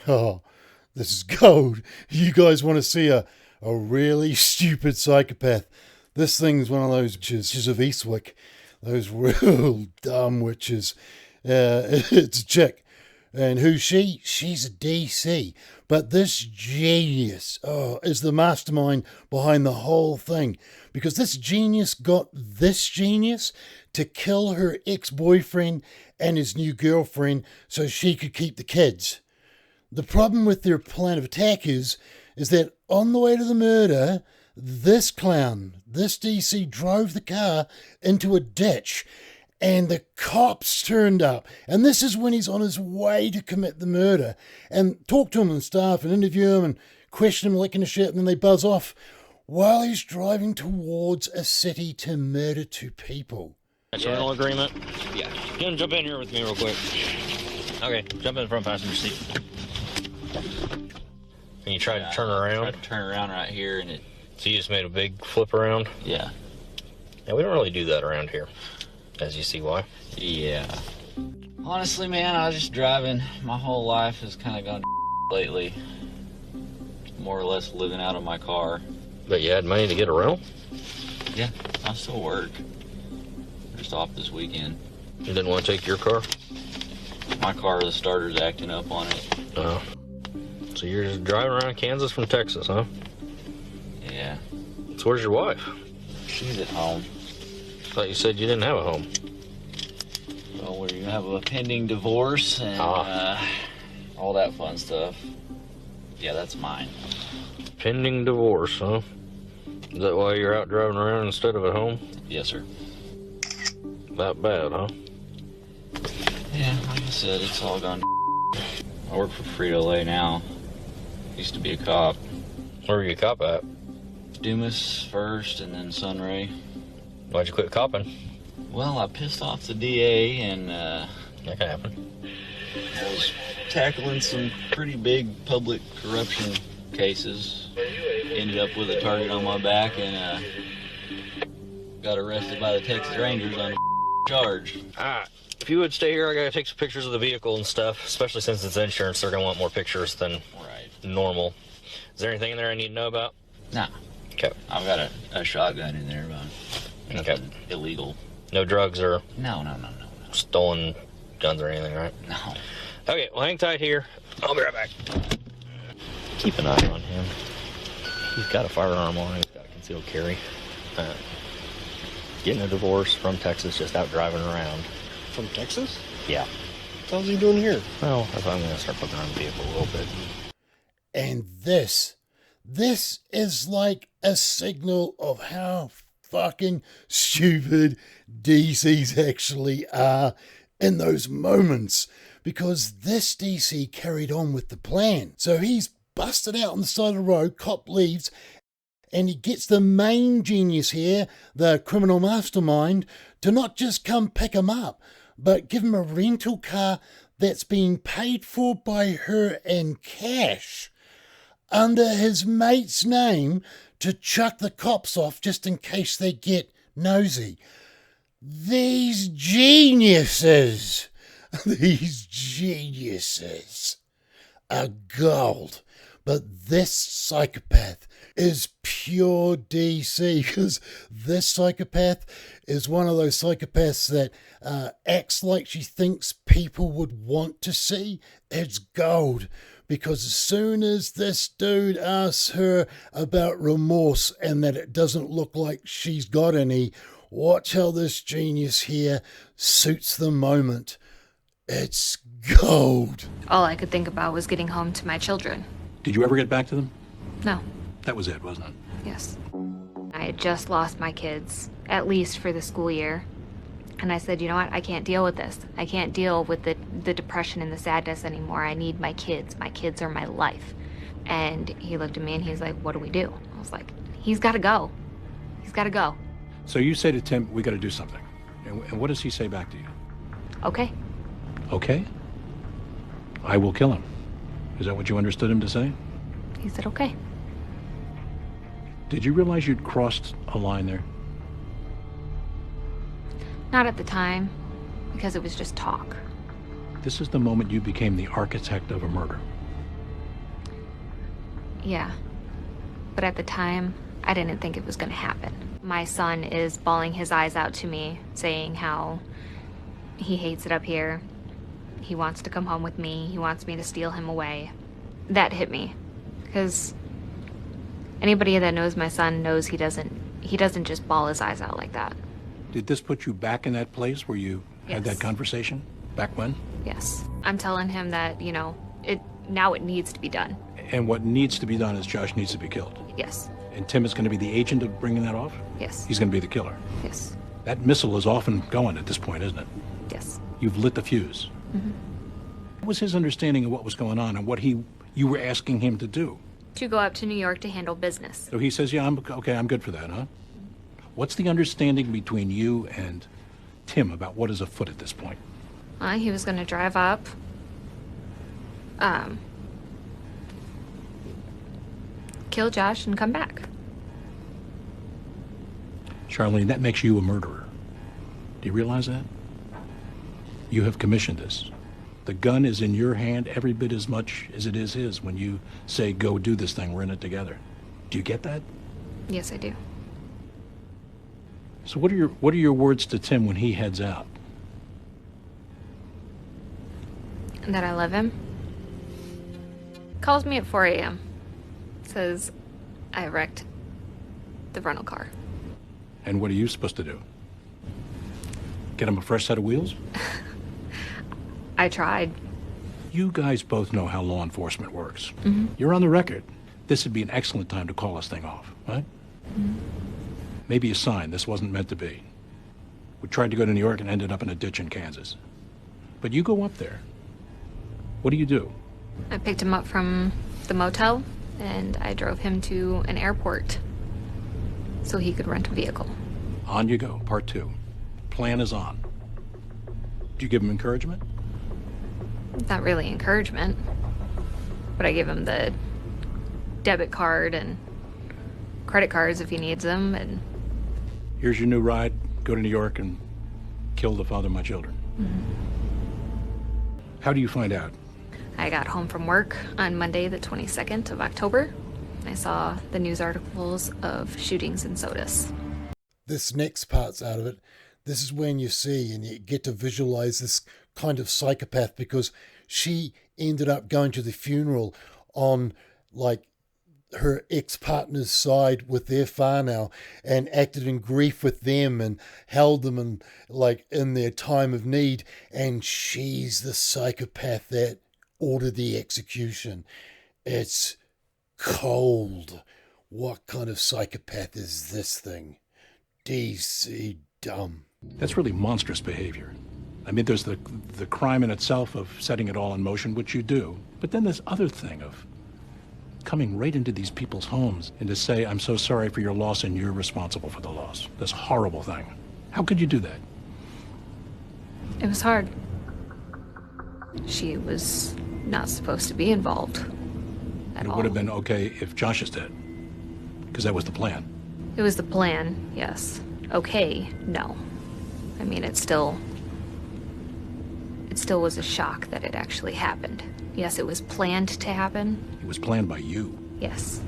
Oh, this is gold. You guys want to see a really stupid psychopath? This thing's one of those witches of Eastwick. Those real dumb witches. It's a chick. And who's she? She's a DC. But this genius, is the mastermind behind the whole thing. Because this genius got this genius to kill her ex-boyfriend and his new girlfriend so she could keep the kids. The problem with their plan of attack is that on the way to the murder, this clown, this DC, drove the car into a ditch and the cops turned up. And this is when he's on his way to commit the murder, and talk to him and stuff and interview him and question him like in a shit, and then they buzz off while he's driving towards a city to murder two people. Internal agreement? Yeah. You gonna jump in here with me real quick? Okay, jump in the front passenger seat. And you tried to turn around? I tried to turn around right here and it... So you just made a big flip around? Yeah. Yeah, we don't really do that around here, as you see why. Yeah. Honestly, man, I was just driving. My whole life has kind of gone lately. More or less living out of my car. But you had money to get around? Yeah, I still work. Just off this weekend. You didn't want to take your car? My car, the starter's acting up on it. Oh. So you're just driving around Kansas from Texas, huh? Yeah. So where's your wife? She's at home. Thought you said you didn't have a home. Well, we're gonna have a pending divorce and all that fun stuff. Yeah, that's mine. Pending divorce, huh? Is that why you're out driving around instead of at home? Yes, sir. That bad, huh? Yeah, like I said, it's all gone. I work for Frito-Lay now. Used to be a cop. Where were you a cop at? Dumas first and then Sunray. Why'd you quit copping? Well, I pissed off the DA and That can happen. I was tackling some pretty big public corruption cases. Ended up with a target on my back and got arrested by the Texas Rangers on a charge. If you would stay here, I gotta take some pictures of the vehicle and stuff, especially since it's insurance. They're gonna want more pictures than normal. Is there anything in there I need to know about? Nah. Okay. I've got a shotgun in there, but nothing illegal. No drugs or No. stolen guns or anything, right? No. Okay, well, hang tight here. I'll be right back. Keep an eye on him. He's got a firearm on him. He's got a concealed carry. Getting a divorce from Texas, just out driving around. From Texas? Yeah. What the hell's he doing here? Well, I'm going to start looking around the vehicle a little bit. And this is like a signal of how fucking stupid DCs actually are in those moments. Because this DC carried on with the plan. So he's busted out on the side of the road, cop leaves, and he gets the main genius here, the criminal mastermind, to not just come pick him up, but give him a rental car that's being paid for by her in cash under his mate's name to chuck the cops off just in case they get nosy. These geniuses are gold. But this psychopath is pure DC, because this psychopath is one of those psychopaths that acts like she thinks people would want to see. It's gold. Because as soon as this dude asks her about remorse and that it doesn't look like she's got any, watch how this genius here suits the moment. It's gold. All I could think about was getting home to my children. Did you ever get back to them? No. That was it, wasn't it? Yes. I had just lost my kids, at least for the school year. And I said, you know what? I can't deal with this. I can't deal with the depression and the sadness anymore. I need my kids. My kids are my life. And he looked at me and he's like, what do we do? I was like, he's got to go. He's got to go. So you say to Tim, we got to do something. And what does he say back to you? Okay. Okay? I will kill him. Is that what you understood him to say? He said, okay. Did you realize you'd crossed a line there? Not at the time, because it was just talk. This is the moment you became the architect of a murder. Yeah. But at the time, I didn't think it was going to happen. My son is bawling his eyes out to me, saying how he hates it up here. He wants to come home with me. He wants me to steal him away. That hit me. Because anybody that knows my son knows he doesn't just bawl his eyes out like that. Did this put you back in that place where you had that conversation? Back when? Yes. I'm telling him that, now it needs to be done. And what needs to be done is Josh needs to be killed. Yes. And Tim is going to be the agent of bringing that off? Yes. He's going to be the killer. Yes. That missile is often going at this point, isn't it? Yes. You've lit the fuse. Mm-hmm. What was his understanding of what was going on and what you were asking him to do? To go up to New York to handle business. So he says, yeah, I'm good for that, huh? What's the understanding between you and Tim about what is afoot at this point? He was going to drive up. Kill Josh and come back. Charlene, that makes you a murderer. Do you realize that? You have commissioned this. The gun is in your hand every bit as much as it is his when you say, go do this thing, we're in it together. Do you get that? Yes, I do. So what are your words to Tim when he heads out? That I love him. Calls me at 4 a.m. Says I wrecked the rental car. And what are you supposed to do? Get him a fresh set of wheels? I tried. You guys both know how law enforcement works. Mm-hmm. You're on the record. This would be an excellent time to call this thing off, right? Mm-hmm. Maybe a sign this wasn't meant to be. We tried to go to New York and ended up in a ditch in Kansas. But you go up there. What do? I picked him up from the motel, and I drove him to an airport so he could rent a vehicle. On you go, part 2. Plan is on. Do you give him encouragement? Not really encouragement, but I give him the debit card and credit cards if he needs them, and... Here's your new ride. Go to New York and kill the father of my children. Mm-hmm. How do you find out? I got home from work on Monday, the 22nd of October. I saw the news articles of shootings in Sodus. This next part's out of it. This is when you see and you get to visualize this kind of psychopath, because she ended up going to the funeral on, like, her ex-partner's side with their whānau and acted in grief with them and held them in their time of need. And she's the psychopath that ordered the execution. It's cold. What kind of psychopath is this thing? DC dumb. That's really monstrous behavior. I mean, there's the crime in itself of setting it all in motion, which you do. But then this other thing of coming right into these people's homes and to say, I'm so sorry for your loss and you're responsible for the loss. This horrible thing. How could you do that? It was hard. She was not supposed to be involved at all. It would have been okay if Josh is dead, because that was the plan. It was the plan, yes. Okay, no. I mean, it still was a shock that it actually happened. Yes, it was planned to happen. It was planned by you. Yes.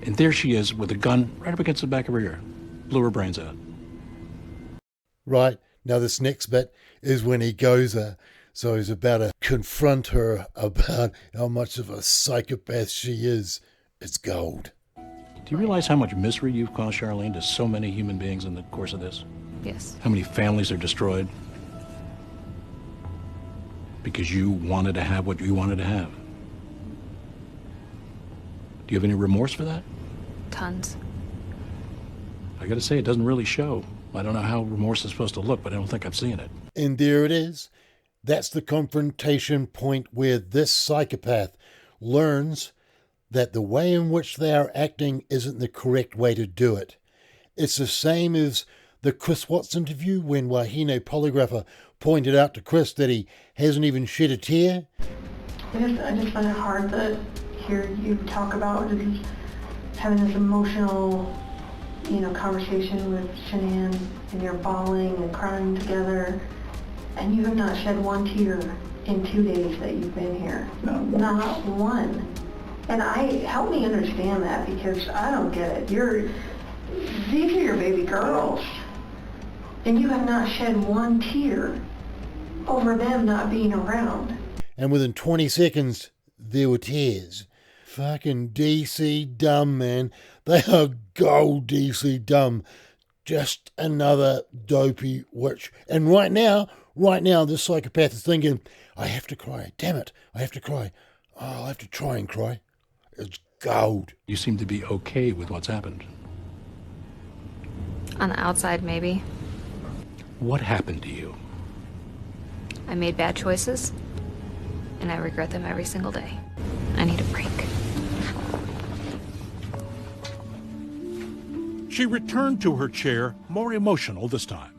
And there she is with a gun right up against the back of her ear. Blew her brains out. Right. Now this next bit is when he goes there. So he's about to confront her about how much of a psychopath she is. It's gold. Do you realize how much misery you've caused, Charlene, to so many human beings in the course of this? Yes. How many families are destroyed? Because you wanted to have what you wanted to have. Do you have any remorse for that? Tons. I gotta say, it doesn't really show. I don't know how remorse is supposed to look, but I don't think I'm seeing it. And there it is. That's the confrontation point where this psychopath learns that the way in which they are acting isn't the correct way to do it. It's the same as the Chris Watts interview when Wahine Polygrapher pointed out to Chris that he hasn't even shed a tear. I just find it hard to hear you talk about just having this emotional, conversation with Shanann, and you're bawling and crying together, and you have not shed one tear in 2 days that you've been here. Not one. And help me understand that, because I don't get it. These are your baby girls. And you have not shed one tear over them not being around. And within 20 seconds, there were tears. Fucking DC dumb, man. They are gold DC dumb. Just another dopey witch. And right now, this psychopath is thinking, I have to cry. Damn it, I have to cry. Oh, I'll have to try and cry. It's gold. You seem to be okay with what's happened. On the outside, maybe. What happened to you? I made bad choices, and I regret them every single day. I need a break. She returned to her chair, more emotional this time.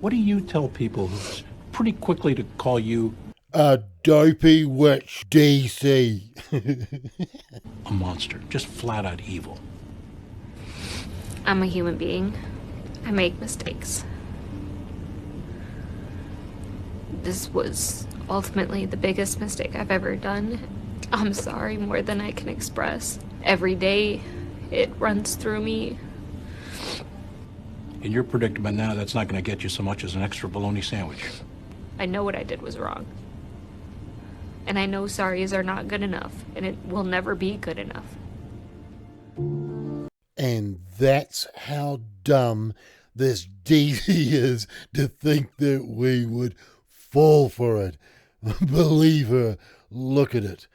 What do you tell people who's pretty quickly to call you A dopey witch DC. a monster, just flat out evil? I'm a human being. I make mistakes. This was ultimately the biggest mistake I've ever done. I'm sorry more than I can express. Every day, it runs through me. In your predicament now, that's not going to get you so much as an extra bologna sandwich. I know what I did was wrong. And I know sorries are not good enough, and it will never be good enough. And that's how dumb this DC is, to think that we would fall for it. Believe her. Look at it.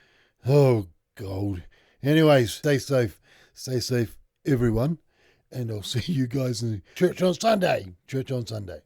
Oh, gold. Anyways, stay safe. Stay safe, everyone. And I'll see you guys in church on Sunday. Church on Sunday.